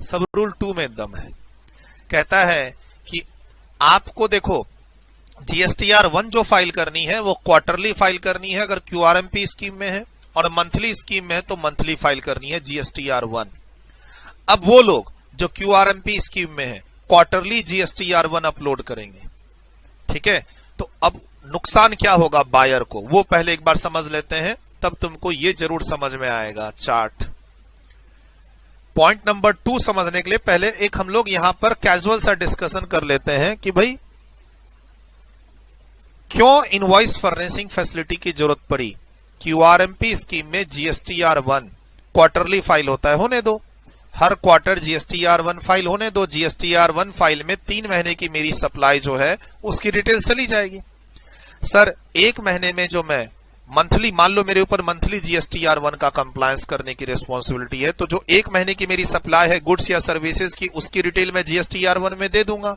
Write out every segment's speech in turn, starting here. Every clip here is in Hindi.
सब रूल 2 में दम है। कहता है कि आपको देखो GSTR1 जो फाइल करनी है वो क्वार्टरली फाइल करनी है अगर QRMP स्कीम में है, और मंथली स्कीम में है तो मंथली फाइल करनी है GSTR1। अब वो लोग जो QRMP स्कीम में है क्वार्टरली GSTR1 अपलोड करेंगे, ठीक है। तो अब नुकसान क्या होगा बायर को, वो पहले एक बार समझ लेते हैं, तब तुमको ये जरूर समझ में आएगा चार्ट। पॉइंट नंबर 2 समझने के लिए पहले एक हम लोग यहां पर कैजुअल सा डिस्कशन कर लेते हैं कि भाई क्यों इनवॉइस फर्नेसिंग फैसिलिटी की जरूरत पड़ी। QRMP स्कीम में GSTR1 क्वार्टरली फाइल होता है, होने दो, हर क्वार्टर GSTR1 फाइल होने दो। GSTR1 फाइल में 3 महीने की मेरी सप्लाई जो है उसकी डिटेल चली जाएगी। सर 1 महीने में जो मैं मंथली, मान लो मेरे ऊपर मंथली GSTR1 का कंप्लायंस करने की रिस्पॉन्सिबिलिटी है, तो जो 1 महीने की मेरी सप्लाई है गुड्स या सर्विसेज की, उसकी डिटेल मैं GSTR1 में दे दूंगा।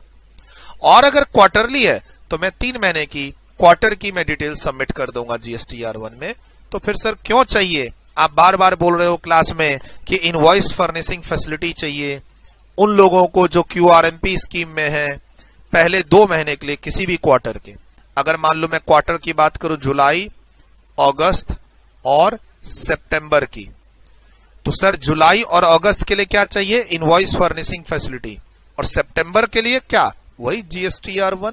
और अगर क्वार्टरली है तो मैं 3 महीने की क्वार्टर की मैं डिटेल सबमिट कर दूंगा GSTR1 में। तो फिर सर क्यों चाहिए, आप बार बार बोल रहे हो क्लास में कि इनवॉइस फर्नेसिंग फैसिलिटी चाहिए उन लोगों को जो QRMP स्कीम में है पहले 2 महीने के लिए किसी भी क्वार्टर के। अगर मान लो मैं क्वार्टर की बात करूं जुलाई, अगस्त और सितंबर की, तो सर जुलाई और अगस्त के लिए क्या चाहिए, इनवॉइस फर्नेसिंग फैसिलिटी, और सितंबर के लिए क्या, वही GSTR1।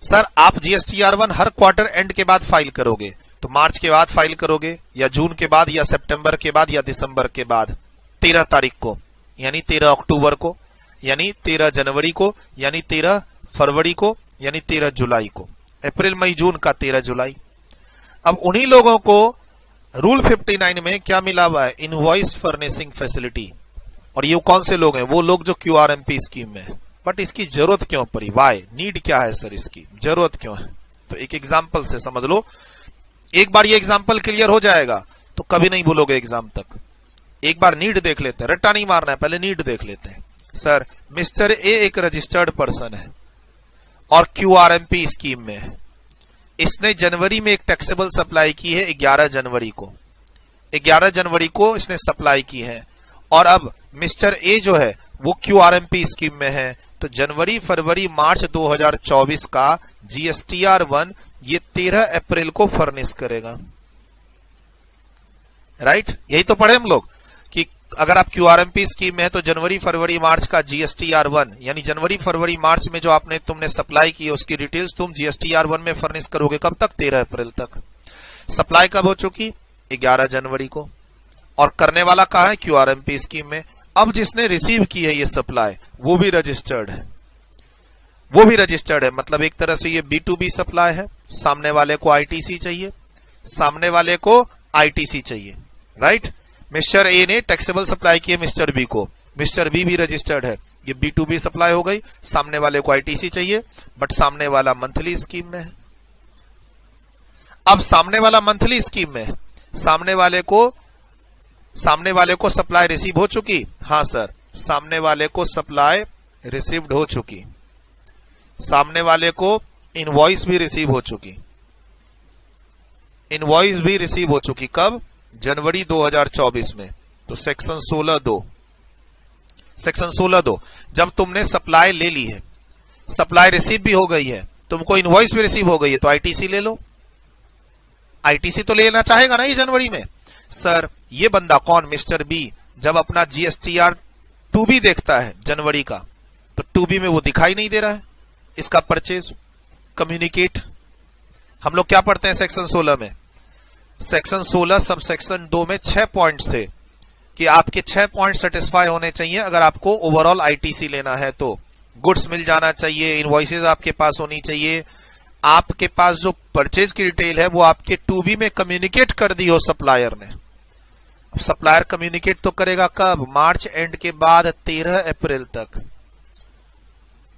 सर आप GSTR1 हर क्वार्टर एंड के बाद फाइल करोगे, तो मार्च के बाद फाइल करोगे या जून के बाद या सितंबर के बाद या दिसंबर के बाद, 13 तारीख को यानी 13 अक्टूबर को यानी 13 जनवरी को यानी 13 फरवरी को यानी 13 जुलाई को, अप्रैल मई जून का 13 जुलाई। अब उन्हीं लोगों को रूल 59 में क्या मिला हुआ है, इनवॉइस फर्नेसिंग फैसिलिटी। और ये कौन से लोग हैं, वो लोग जो QRMP स्कीम में है। बट इसकी जरूरत क्यों पड़ी, वाई, नीड क्या है सर, इसकी जरूरत क्यों है। तो एक एग्जाम्पल से समझ लो, एक बार ये एग्जाम्पल क्लियर हो जाएगा तो कभी नहीं भूलोगे एग्जाम तक। एक बार नीड देख लेते हैं, रट्टा नहीं मारना है, पहले नीड देख लेते हैं। सर मिस्टर ए एक रजिस्टर्ड पर्सन है और QRMP स्कीम में है। इसने जनवरी में एक टैक्सेबल सप्लाई की है 11 जनवरी को, 11 जनवरी को इसने सप्लाई की है। और अब मिस्टर ए जो है वो QRMP स्कीम में है, तो जनवरी फरवरी मार्च 2024 का GSTR1 ये 13 अप्रैल को फर्निश करेगा। राइट, यही तो पढ़े हम लोग कि अगर आप QRMP स्कीम में है तो जनवरी फरवरी मार्च का GSTR1 यानी जनवरी फरवरी मार्च में जो तुमने सप्लाई की है उसकी डिटेल्स तुम GSTR1 में फर्निश करोगे। कब तक, 13 अप्रैल तक। सप्लाई कब हो चुकी, 11 जनवरी को, और करने वाला कहा है QRMP स्कीम में। अब जिसने रिसीव की है ये सप्लाई वो भी रजिस्टर्ड है, वो भी रजिस्टर्ड है, मतलब एक तरह से ये B2B सप्लाई है। सामने वाले को ITC चाहिए, सामने वाले को ITC चाहिए, राइट। मिस्टर ए ने टैक्सेबल सप्लाई की है मिस्टर बी को, मिस्टर बी भी रजिस्टर्ड है, ये B2B सप्लाई हो गई। सामने वाले को ITC चाहिए, बट सामने वाला मंथली स्कीम में है। अब सामने वाला मंथली स्कीम में है, सामने वाले को सप्लाई रिसीव हो चुकी, हाँ सर, सामने वाले को सप्लाई रिसीव्ड हो चुकी, सामने वाले को इनवॉइस भी रिसीव हो चुकी, इनवॉइस भी रिसीव हो चुकी। कब, जनवरी 2024 में। तो सेक्शन 16(2), सेक्शन 16(2) जब तुमने सप्लाई ले ली है, सप्लाई रिसीव भी हो गई है, तुमको इनवॉइस भी रिसीव हो गई है, तो ITC ले लो। ITC तो लेना चाहेगा ना ये जनवरी में। सर ये बंदा कौन, मिस्टर बी, जब अपना GSTR2B देखता है जनवरी का, तो 2B में वो दिखाई नहीं दे रहा है इसका परचेज कम्युनिकेट। हम लोग क्या पढ़ते हैं सेक्शन 16 में, सेक्शन 16 सब सेक्शन 2 में 6 पॉइंट्स थे कि आपके 6 पॉइंट सेटिस्फाई होने चाहिए अगर आपको ओवरऑल ITC लेना है। तो गुड्स मिल जाना चाहिए, इनवॉइसेज आपके पास होनी चाहिए, आपके पास जो परचेज की डिटेल है वो आपके 2B में कम्युनिकेट कर दी हो सप्लायर ने। सप्लायर कम्युनिकेट तो करेगा कब, मार्च एंड के बाद 13 अप्रैल तक,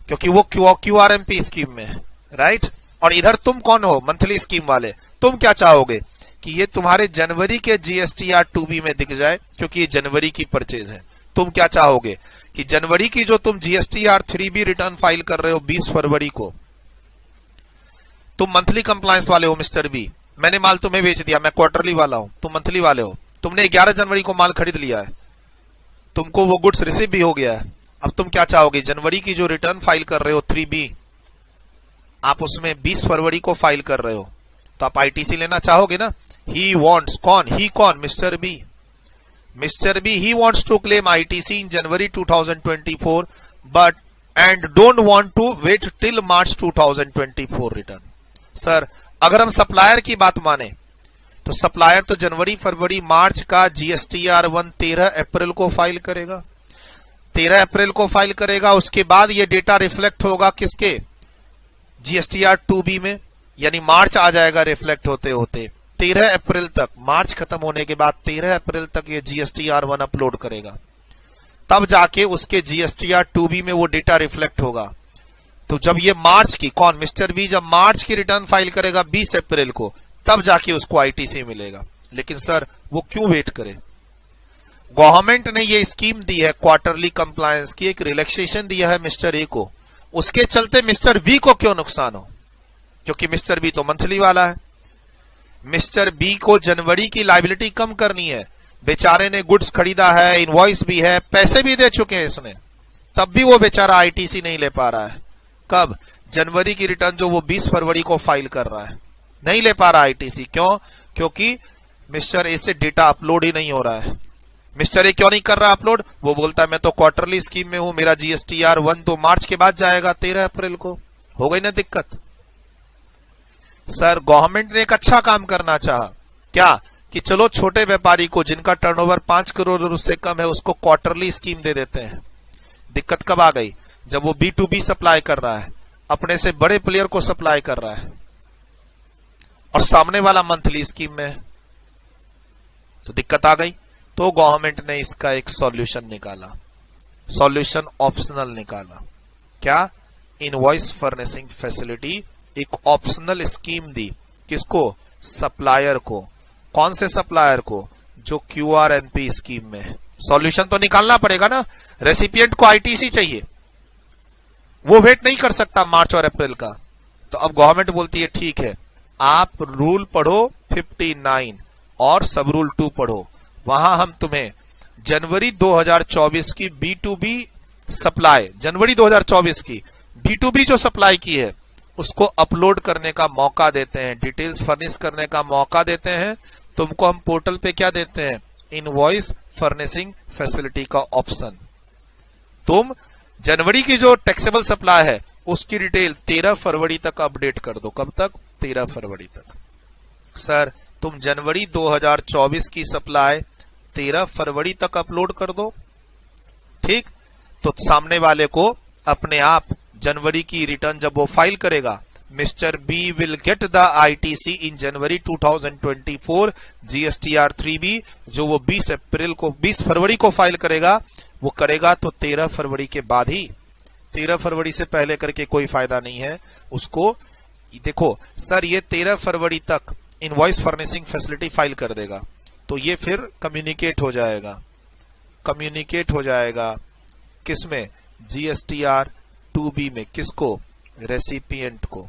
क्योंकि वो QRMP स्कीम में है, राइट। और इधर तुम कौन हो, मंथली स्कीम वाले, तुम क्या चाहोगे कि ये तुम्हारे जनवरी के GSTR2B में दिख जाए, क्योंकि ये जनवरी की परचेज है। तुम क्या चाहोगे कि जनवरी की जो तुम GSTR3B रिटर्न फाइल कर रहे हो 20 फरवरी को, तुम मंथली कंप्लायंस वाले हो मिस्टर बी, मैंने माल तुम्हें बेच दिया, मैं क्वार्टरली वाला हूं, तुम मंथली वाले हो, तुमने 11 जनवरी को माल खरीद लिया है, तुमको वो गुड्स रिसीव भी हो गया है। अब तुम क्या चाहोगे, जनवरी की जो रिटर्न फाइल कर रहे हो 3B, आप उसमें 20 फरवरी को फाइल कर रहे हो, तो आप आईटीसी लेना चाहोगे ना। ही वॉन्ट्स, कौन, ही कौन, mister B. Mister B, he wants to claim ITC in January 2024 but and don't want to wait till March 2024 return. Sir अगर हम सप्लायर की बात माने तो सप्लायर तो जनवरी फरवरी मार्च का GSTR1 13 अप्रैल को फाइल करेगा, 13 अप्रैल को फाइल करेगा। उसके बाद ये डेटा रिफ्लेक्ट होगा किसके, GSTR2B में, यानी मार्च आ जाएगा रिफ्लेक्ट होते होते 13 अप्रैल तक। मार्च खत्म होने के बाद 13 अप्रैल तक ये GSTR1 अपलोड करेगा, तब जाके उसके GSTR2B में वो डेटा रिफ्लेक्ट होगा। तो जब ये मार्च की, कौन, मिस्टर बी, जब मार्च की रिटर्न फाइल करेगा 20 अप्रैल को, तब जाके उसको आईटीसी मिलेगा। लेकिन सर वो क्यों वेट करे, गवर्नमेंट ने ये स्कीम दी है क्वार्टरली कंप्लायंस की, एक रिलैक्सेशन दिया है मिस्टर ए को, उसके चलते मिस्टर बी को क्यों नुकसान हो, क्योंकि मिस्टर बी तो मंथली वाला है। मिस्टर बी को जनवरी की लायबिलिटी कम करनी है, बेचारे ने गुड्स खरीदा है, इनवॉइस भी है, पैसे भी दे चुके हैं इसने, तब भी वो बेचारा आईटीसी नहीं ले पा रहा है। कब, जनवरी की रिटर्न जो वो 20 फरवरी को फाइल कर रहा है, नहीं ले पा रहा आईटीसी। क्यों, क्योंकि मिस्टर ए से डेटा अपलोड ही नहीं हो रहा है। मिस्टर ए क्यों नहीं कर रहा अपलोड, वो बोलता है मैं तो क्वार्टरली स्कीम में हूं, मेरा GSTR1 तो मार्च के बाद जाएगा 13 अप्रैल को। हो गई ना दिक्कत। सर गवर्नमेंट ने एक अच्छा काम करना चाहा, क्या, कि चलो छोटे व्यापारी को जिनका टर्नओवर 5 करोड़ उससे कम है उसको क्वार्टरली स्कीम दे देते हैं। दिक्कत कब आ गई, जब वो B2B सप्लाई कर रहा है, अपने से बड़े प्लेयर को सप्लाई कर रहा है और सामने वाला मंथली स्कीम में है, तो दिक्कत आ गई। तो गवर्नमेंट ने इसका एक सॉल्यूशन निकाला, सॉल्यूशन ऑप्शनल निकाला। क्या, इनवॉइस फर्निशिंग फैसिलिटी, एक ऑप्शनल स्कीम दी, किसको, सप्लायर को। कौन से सप्लायर को, जो QRMP स्कीम में है। सॉल्यूशन तो निकालना पड़ेगा ना, रेसिपिएंट को आईटीसी चाहिए, वो वेट नहीं कर सकता मार्च और अप्रैल का। तो अब गवर्नमेंट बोलती है ठीक है, आप रूल पढ़ो 59 और सब रूल 2 पढ़ो, वहां हम तुम्हें जनवरी 2024 की B2B सप्लाई, जनवरी 2024 की B2B जो सप्लाई की है उसको अपलोड करने का मौका देते हैं, डिटेल्स फर्निश करने का मौका देते हैं। तुमको हम पोर्टल पे क्या देते हैं, इनवॉइस फर्निशिंग फैसिलिटी का ऑप्शन। तुम जनवरी की जो टैक्सेबल सप्लाई है उसकी डिटेल 13 फरवरी तक अपडेट कर दो। कब तक, 13 फरवरी तक। सर तुम जनवरी 2024 की सप्लाई 13 फरवरी तक अपलोड कर दो, ठीक, तो सामने वाले को अपने आप जनवरी की रिटर्न जब वो फाइल करेगा, mister B will get the ITC in January 2024 GSTR3B, जो वो 20 फरवरी को फाइल करेगा, वो करेगा तो 13 फरवरी के बाद ही, 13 फरवरी से पहले करके कोई फायदा नहीं है उसको। देखो सर ये 13 फरवरी तक इनवॉइस फर्निशिंग फैसिलिटी फाइल कर देगा, तो ये फिर कम्युनिकेट हो जाएगा किसमें, GSTR2B में, किसको, रेसिपिएंट को।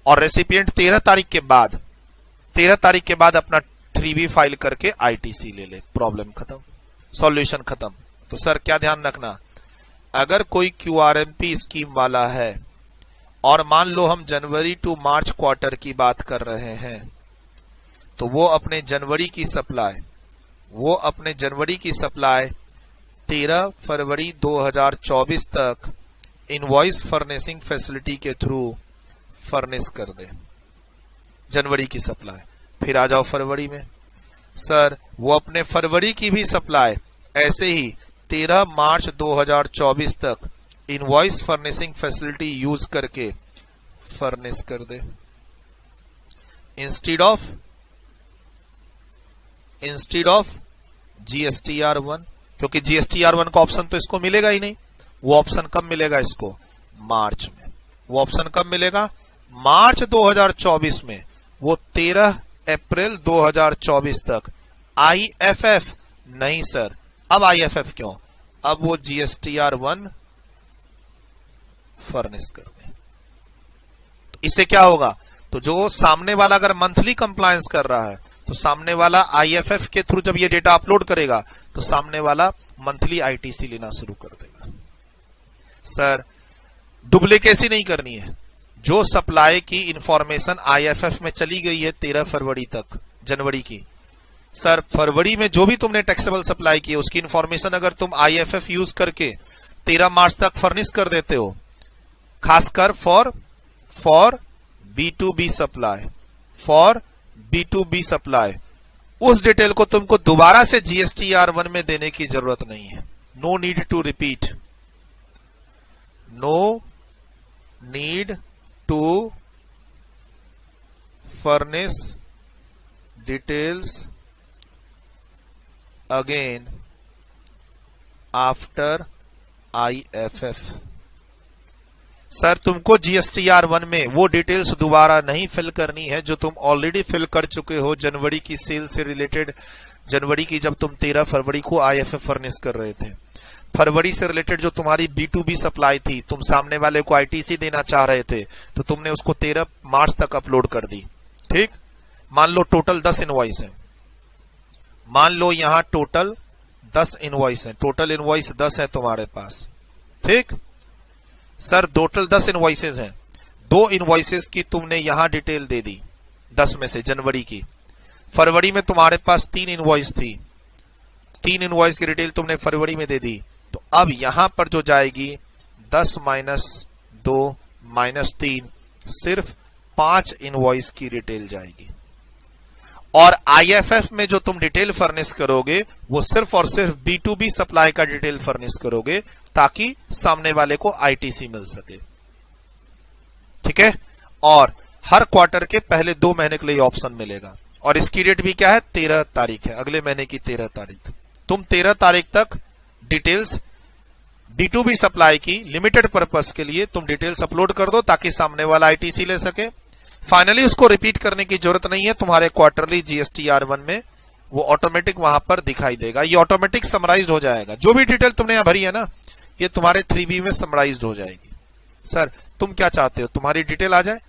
और रेसिपिएंट 13 तारीख के बाद अपना 3B फाइल करके आईटीसी ले ले, प्रॉब्लम खत्म, सॉल्यूशन खत्म। तो सर क्या ध्यान रखना, अगर कोई QRMP स्कीम वाला है और मान लो हम जनवरी टू मार्च क्वार्टर की बात कर रहे हैं, तो वो अपने जनवरी की सप्लाई 13 फरवरी 2024 तक इनवॉइस फर्निशिंग फैसिलिटी के थ्रू फर्निश कर दे, जनवरी की सप्लाई। फिर आ जाओ फरवरी में, सर वो अपने फरवरी की भी सप्लाई ऐसे ही 13 मार्च 2024 तक इनवॉइस फर्निशिंग फैसिलिटी यूज करके फर्निश कर दे, इंस्टीड ऑफ GSTR1, क्योंकि GSTR1 का ऑप्शन तो इसको मिलेगा ही नहीं। वो ऑप्शन कब मिलेगा इसको, मार्च में। वो ऑप्शन कब मिलेगा, मार्च 2024 में। वो 13 अप्रैल 2024 तक। IFF नहीं सर, अब IFF क्यों, अब वो GSTR1 फर्निश कर दे। तो इससे क्या होगा, तो जो सामने वाला अगर मंथली कंप्लायंस कर रहा है तो सामने वाला IFF के थ्रू जब ये डेटा अपलोड करेगा तो सामने वाला मंथली आईटीसी लेना शुरू कर देगा। सर डुप्लीकेसी नहीं करनी है। जो सप्लाई की इंफॉर्मेशन आईएफएफ में चली गई है 13 फरवरी तक, जनवरी की, सर फरवरी में जो भी तुमने टैक्सेबल सप्लाई की है उसकी इंफॉर्मेशन अगर तुम आईएफएफ यूज करके 13 मार्च तक फर्निश कर देते हो, खासकर फॉर B2B सप्लाई, उस डिटेल को तुमको दोबारा से GSTR1 में देने की जरूरत नहीं है। No need to repeat, no need to furnish details again after IFF। Sir तुमको GSTR1 में वो डिटेल्स दोबारा नहीं फिल करनी है जो तुम ऑलरेडी फिल कर चुके हो जनवरी की सेल से रिलेटेड। जनवरी की जब तुम 13 फरवरी को IFF फर्निश कर रहे थे, फरवरी से रिलेटेड जो तुम्हारी B2B सप्लाई थी, तुम सामने वाले को ITC देना चाह रहे थे तो तुमने उसको 13 मार्च तक अपलोड कर दी। ठीक, मान लो टोटल 10 इनवॉइस है, मान लो यहां टोटल 10 इनवॉइस है, टोटल इनवॉइस 10 है तुम्हारे पास। ठीक सर, टोटल 10 इनवॉइसेस हैं, 2 इनवॉइसेस की तुमने यहां डिटेल दे दी 10 में से जनवरी की। फरवरी में तुम्हारे पास 3 इनवॉइस थी, 3 इनवॉइस की डिटेल तुमने फरवरी में दे दी। तो अब यहां पर जो जाएगी 10 - 2 - 3, सिर्फ 5 इनवॉइस की डिटेल जाएगी। और आईएफएफ में जो तुम डिटेल फर्निश करोगे वो सिर्फ और सिर्फ B2B सप्लाई का डिटेल फर्निश करोगे ताकि सामने वाले को आईटीसी मिल सके। ठीक है, और हर क्वार्टर के पहले 2 महीने के लिए ऑप्शन मिलेगा। और इसकी डेट भी क्या है, 13 तारीख है, अगले महीने की 13 तारीख। तुम 13 तारीख तक डिटेल्स B2B सप्लाई की लिमिटेड पर्पस के लिए तुम डिटेल्स अपलोड कर दो ताकि सामने वाला आईटीसी ले सके। फाइनली उसको रिपीट करने की जरूरत नहीं है, तुम्हारे क्वार्टरली GSTR1 में वो ऑटोमेटिक वहां पर दिखाई देगा। ये ऑटोमेटिक समराइज्ड हो जाएगा, जो भी डिटेल तुमने यहां भरी है ना ये तुम्हारे 3B में समराइज्ड हो जाएगी। सर तुम क्या चाहते हो, तुम्हारी डिटेल आ जाए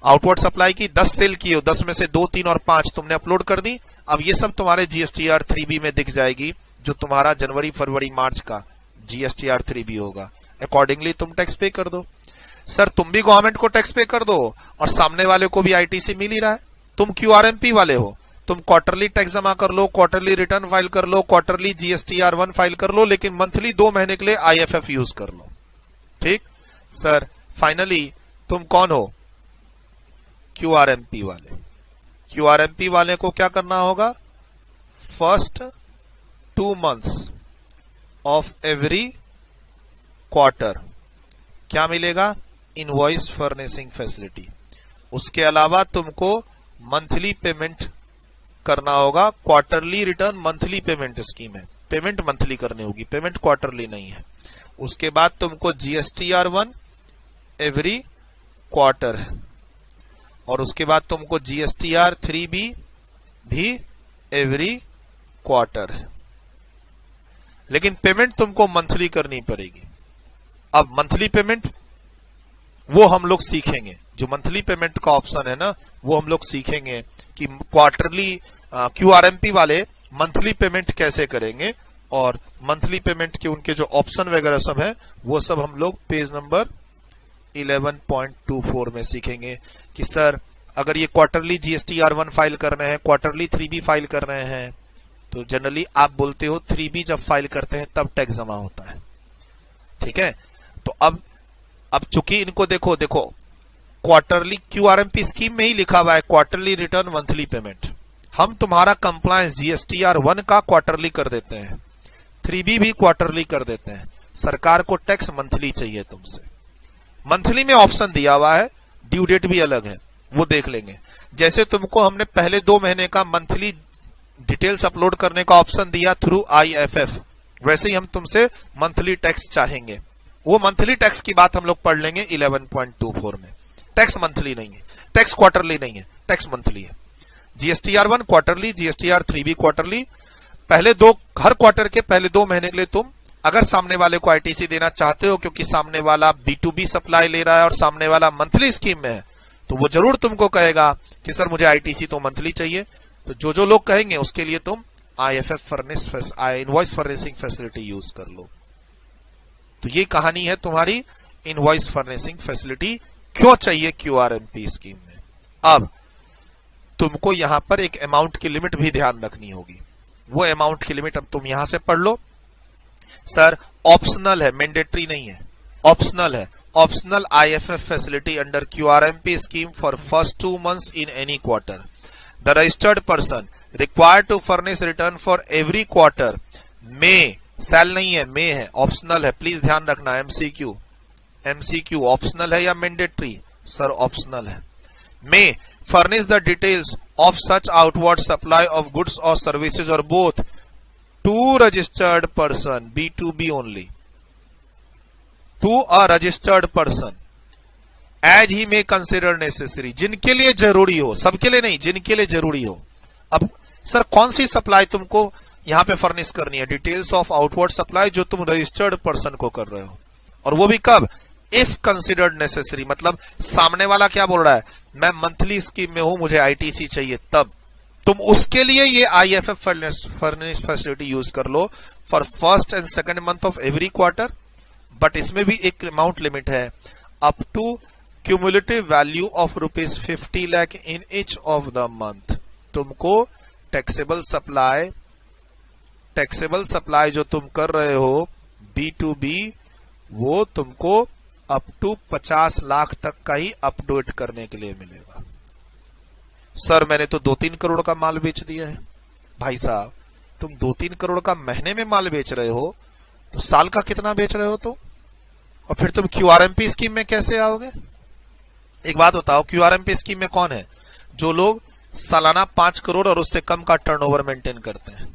आउटवर्ड सप्लाई की, 10 सेल की हो, 10 में से 2, 3 और 5 तुमने अपलोड कर दी। अब ये सब तुम्हारे GSTR 3B में दिख जाएगी, जो तुम्हारा जनवरी फरवरी मार्च का GSTR 3B होगा। अकॉर्डिंगली तुम टैक्स पे कर दो। सर तुम भी गवर्नमेंट को टैक्स पे कर दो और सामने वाले को भी आईटीसी मिल ही रहा है। तुम QRMP वाले हो, तुम क्वार्टरली टैक्स जमा कर लो, क्वार्टरली रिटर्न फाइल कर लो, क्वार्टरली GSTR1 फाइल कर लो, लेकिन मंथली 2 महीने के लिए IFF यूज कर लो। ठीक सर, फाइनली तुम कौन हो, QRMP वाले। QRMP वाले को क्या करना होगा, first 2 months of every quarter क्या मिलेगा, इनवॉइस फर्निशिंग फैसिलिटी। उसके अलावा तुमको मंथली पेमेंट करना होगा, quarterly return monthly payment scheme है, पेमेंट मंथली करनी होगी, पेमेंट क्वार्टरली नहीं है। उसके बाद तुमको GSTR1 एवरी क्वार्टर है और उसके बाद तुमको GSTR 3B भी एवरी क्वार्टर है, लेकिन पेमेंट तुमको मंथली करनी पड़ेगी। अब मंथली पेमेंट वो हम लोग सीखेंगे, जो मंथली पेमेंट का ऑप्शन है ना वो हम लोग सीखेंगे कि क्वार्टरली QRMP वाले मंथली पेमेंट कैसे करेंगे, और मंथली पेमेंट के उनके जो ऑप्शन वगैरह सब है वो सब हम लोग पेज नंबर 11.24 में सीखेंगे कि सर अगर ये क्वार्टरली GSTR1 फाइल कर रहे हैं, क्वार्टरली 3B फाइल कर रहे हैं, तो जनरली आप बोलते हो 3B जब फाइल करते हैं तब टैक्स जमा होता है। ठीक है, तो अब चूंकि इनको देखो क्वार्टरली QRMP स्कीम में ही लिखा हुआ है क्वार्टरली रिटर्न मंथली पेमेंट, हम तुम्हारा कंप्लायंस GSTR1 का क्वार्टरली कर देते हैं, 3B भी क्वार्टरली कर देते हैं। सरकार को टैक्स मंथली चाहिए तुमसे, मंथली में ऑप्शन दिया हुआ है, ड्यू डेट भी अलग है, वो देख लेंगे। जैसे तुमको हमने पहले 2 महीने का मंथली डिटेल्स अपलोड करने का ऑप्शन दिया थ्रू IFF, वैसे ही हम तुमसे मंथली टैक्स चाहेंगे। वो मंथली टैक्स की बात हम लोग पढ़ लेंगे 11.24 में। टैक्स मंथली नहीं है, टैक्स क्वार्टरली नहीं है, टैक्स मंथली है। GSTR1 quarterly, GSTR 3B quarterly. पहले 2 हर क्वार्टर के पहले 2 महीने के लिए तुम अगर सामने वाले को आईटीसी देना चाहते हो, क्योंकि सामने वाला B2B सप्लाई ले रहा है और सामने वाला मंथली स्कीम में है, तो वो जरूर तुमको कहेगा कि सर मुझे आईटीसी तो मंथली चाहिए। तो जो लोग कहेंगे उसके लिए तुम IFF furnish invoice furnishing facility use कर लो। तो ये कहानी है तुम्हारी इनवॉइस फर्नेसिंग फैसिलिटी क्यों चाहिए QRMP स्कीम में। अब तुमको यहां पर एक अमाउंट की लिमिट भी ध्यान रखनी होगी। वो अमाउंट की लिमिट अब तुम यहां से पढ़ लो। सर ऑप्शनल है, मैंडेटरी नहीं है, ऑप्शनल है। Optional IFF facility under QRMP scheme for first 2 months in any quarter. The registered person required to furnish return for every quarter में, सेल नहीं है, में है, ऑप्शनल है, प्लीज ध्यान रखना। MCQ ऑप्शनल है या मैंडेटरी? सर ऑप्शनल है। में furnish the details of such outward supply of goods or services or both to registered person, B2B only, to a registered person as he may consider necessary, जिनके लिए जरूरी हो, सबके लिए नहीं, जिनके लिए जरूरी हो। अब सर कौन सी सप्लाई तुमको यहां पे फर्निश करनी है? डिटेल्स ऑफ आउटवर्ड सप्लाई जो तुम रजिस्टर्ड पर्सन को कर रहे हो, और वो भी कब? If considered necessary. मतलब सामने वाला क्या बोल रहा है, मैं मंथली स्कीम में हूं, मुझे ITC चाहिए, तब तुम उसके लिए ये IFF फर्निश फैसिलिटी यूज कर लो for first and second month of every quarter. But इसमें भी एक अमाउंट लिमिट है, up to cumulative value of ₹50 lakh in each of the month. तुमको टैक्सेबल सप्लाई जो तुम कर रहे हो B2B, वो तुमको अप टू 50 लाख तक का ही अपडेट करने के लिए मिलेगा। सर मैंने तो 2-3 करोड़ का माल बेच दिया है। भाई साहब तुम 2-3 करोड़ का महीने में माल बेच रहे हो, तो साल का कितना बेच रहे हो तुम? और फिर तुम QRMP स्कीम में कैसे आओगे? एक बात बताओ, QRMP स्कीम में कौन है? जो लोग सालाना 5 करोड़ और उससे कम का टर्नओवर मेंटेन करते हैं।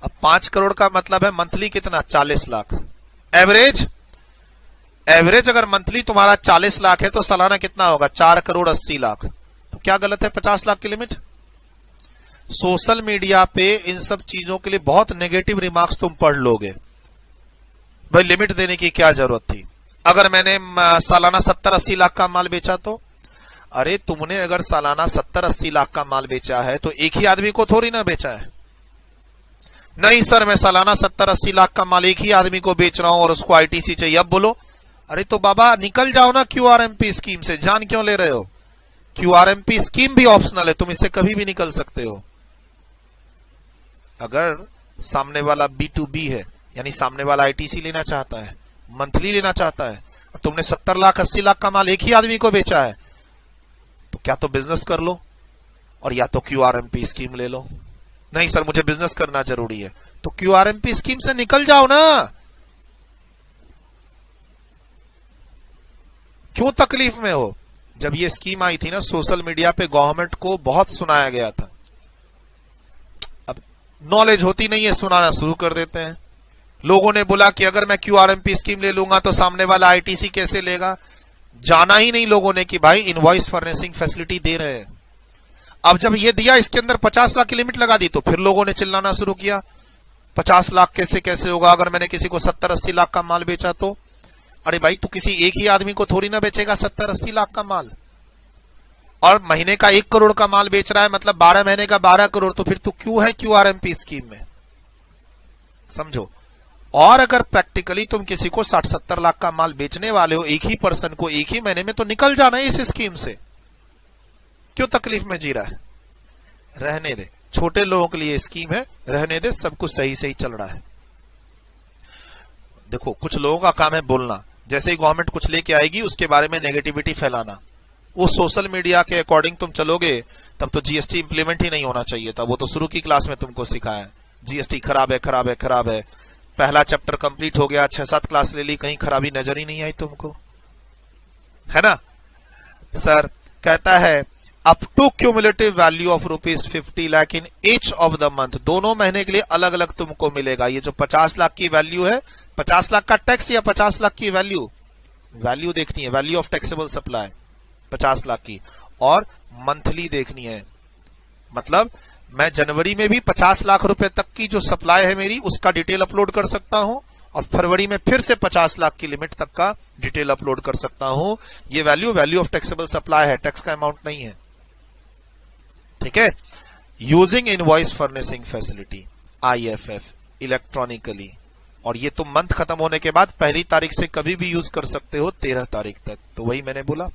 अब 5 करोड़ का मतलब है मंथली कितना? 40 लाख। एवरेज अगर मंथली तुम्हारा 40 लाख है तो सालाना कितना होगा? 4 करोड़ 80 लाख। तो क्या गलत है 50 लाख की लिमिट? सोशल मीडिया पे इन सब चीजों के लिए बहुत नेगेटिव रिमार्क्स तुम पढ़ लोगे। भाई लिमिट देने की क्या जरूरत थी? अगर मैंने सालाना 70-80 लाख का माल बेचा तो? अरे तुमने अगर सालाना 70-80 लाख का माल बेचा है तो एक ही आदमी को थोड़ी ना बेचा है। नहीं सर मैं सालाना 70-80 लाख का माल एक ही आदमी को बेच रहा हूं और उसको ITC चाहिए। अब बोलो, अरे तो बाबा निकल जाओ ना QRMP स्कीम से, जान क्यों ले रहे हो? QRMP स्कीम भी ऑप्शनल है, तुम इससे कभी भी निकल सकते हो। अगर सामने वाला B2B है, यानी सामने वाला ITC लेना चाहता है, मंथली लेना चाहता है, और तुमने 70 लाख 80 लाख का माल एक ही आदमी को बेचा है, तो क्या तो बिजनेस कर लो और या तो QRMP स्कीम ले लो। नहीं सर मुझे बिजनेस करना जरूरी है, तो QRMP स्कीम से निकल जाओ ना। क्यों तकलीफ में हो? जब ये स्कीम आई थी ना, सोशल मीडिया पे गवर्नमेंट को बहुत सुनाया गया था। अब नॉलेज होती नहीं है, सुनाना शुरू कर देते हैं। लोगों ने बोला कि अगर मैं QRMP स्कीम ले लूंगा तो सामने वाला ITC कैसे लेगा? जाना ही नहीं लोगों ने कि भाई इनवॉइस फर्निशिंग फैसिलिटी दे रहे हैं। अब जब ये दिया, इसके अंदर 50 लाख की लिमिट लगा दी, तो फिर लोगों ने चिल्लाना शुरू किया 50 लाख कैसे होगा? अगर मैंने किसी को 70-80 लाख का माल बेचा तो? अरे भाई तू किसी एक ही आदमी को थोड़ी ना बेचेगा 70-80 लाख का माल। और महीने का 1 करोड़ का माल बेच रहा है, मतलब 12 महीने का 12 करोड़। तो फिर तू क्यों है QRMP स्कीम में? समझो। और अगर प्रैक्टिकली तुम किसी को 60-70 लाख का माल बेचने वाले हो एक ही पर्सन को एक ही महीने में, तो निकल जाना है इस स्कीम से। क्यों तकलीफ में जी रहा है? रहने दे, छोटे लोगों के लिए स्कीम है, रहने दे, सब कुछ सही सही चल रहा है। देखो कुछ लोगों का काम है बोलना, जैसे ही गवर्नमेंट कुछ लेके आएगी उसके बारे में नेगेटिविटी फैलाना। वो सोशल मीडिया के अकॉर्डिंग तुम चलोगे तब तो GST इंप्लीमेंट ही नहीं होना चाहिए था। वो तो शुरू की क्लास में तुमको सिखाया GST खराब है। पहला चैप्टर कंप्लीट हो गया, 6-7 क्लास ले ली, कहीं खराबी नजर ही नहीं आई तुमको, है ना? सर कहता है up to cumulative value of ₹50 lakh in each of the month. दोनों महीने के लिए अलग अलग तुमको मिलेगा। ये जो 50 लाख की वैल्यू है, 50 लाख का टैक्स या 50 लाख की वैल्यू देखनी है, value of taxable supply 50 lakh की, और मंथली देखनी है। मतलब मैं जनवरी में भी 50 लाख रुपए तक की जो सप्लाई है मेरी, उसका डिटेल अपलोड कर सकता हूं, और फरवरी में फिर से 50 लाख की लिमिट तक का डिटेल अपलोड कर सकता हूं। ये वैल्यू ऑफ टैक्सेबल सप्लाई है, टैक्स का अमाउंट नहीं है। ठीक है। Using invoice furnishing facility, IFF electronically, और ये तुम मंथ खत्म होने के बाद 1 तारीख से कभी भी यूज कर सकते हो 13 तारीख तक। तो वही मैंने बोला,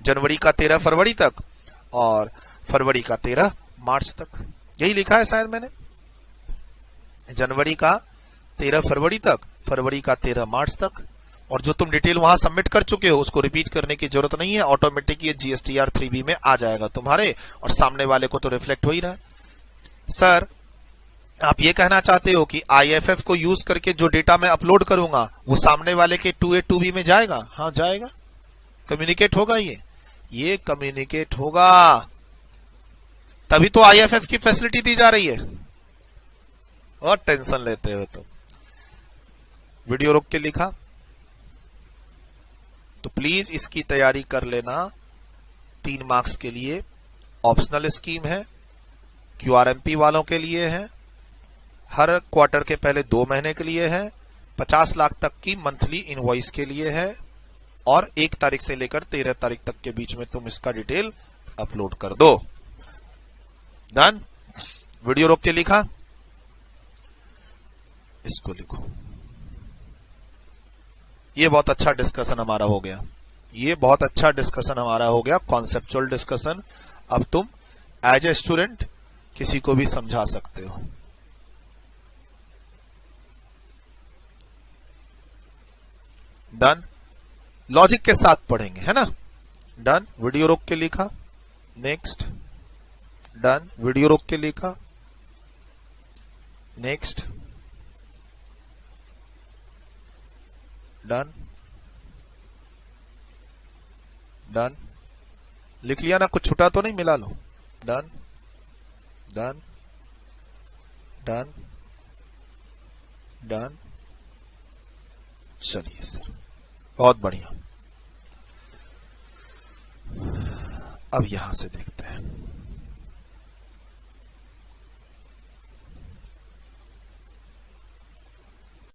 जनवरी का 13 फरवरी तक और फरवरी का 13 मार्च तक। यही लिखा है शायद मैंने, जनवरी का 13 फरवरी तक, फरवरी का 13 मार्च तक। और जो तुम डिटेल वहां सबमिट कर चुके हो उसको रिपीट करने की जरूरत नहीं है, ऑटोमेटिक ये GSTR 3B में आ जाएगा तुम्हारे, और सामने वाले को तो रिफ्लेक्ट हो ही रहा है। सर आप ये कहना चाहते हो कि IFF को यूज करके जो डेटा मैं अपलोड करूंगा वो सामने वाले के 2A 2B में जाएगा? हाँ जाएगा, कम्युनिकेट होगा, ये कम्युनिकेट होगा, तभी तो IFF की फैसिलिटी दी जा रही है। और टेंशन लेते हो तो वीडियो रोक के लिखा, तो प्लीज इसकी तैयारी कर लेना। 3 मार्क्स के लिए ऑप्शनल स्कीम है, QRMP वालों के लिए है, हर क्वार्टर के पहले 2 महीने के लिए है, 50 लाख तक की मंथली इनवॉइस के लिए है, और 1 तारीख से लेकर 13 तारीख तक के बीच में तुम इसका डिटेल अपलोड कर दो। डन? वीडियो रोक के लिखा, इसको लिखो। ये बहुत अच्छा डिस्कशन हमारा हो गया, ये बहुत अच्छा डिस्कशन हमारा हो गया, कॉन्सेप्चुअल डिस्कशन। अब तुम एज ए स्टूडेंट किसी को भी समझा सकते हो। डन? लॉजिक के साथ पढ़ेंगे, है ना? डन? वीडियो रोक के लिखा, नेक्स्ट। डन? वीडियो रोक के लिखा, नेक्स्ट। डन? डन? लिख लिया ना? कुछ छुटा तो नहीं? मिला लो। डन? डन? डन? डन? चलिए सर, बहुत बढ़िया। अब यहां से देखते हैं।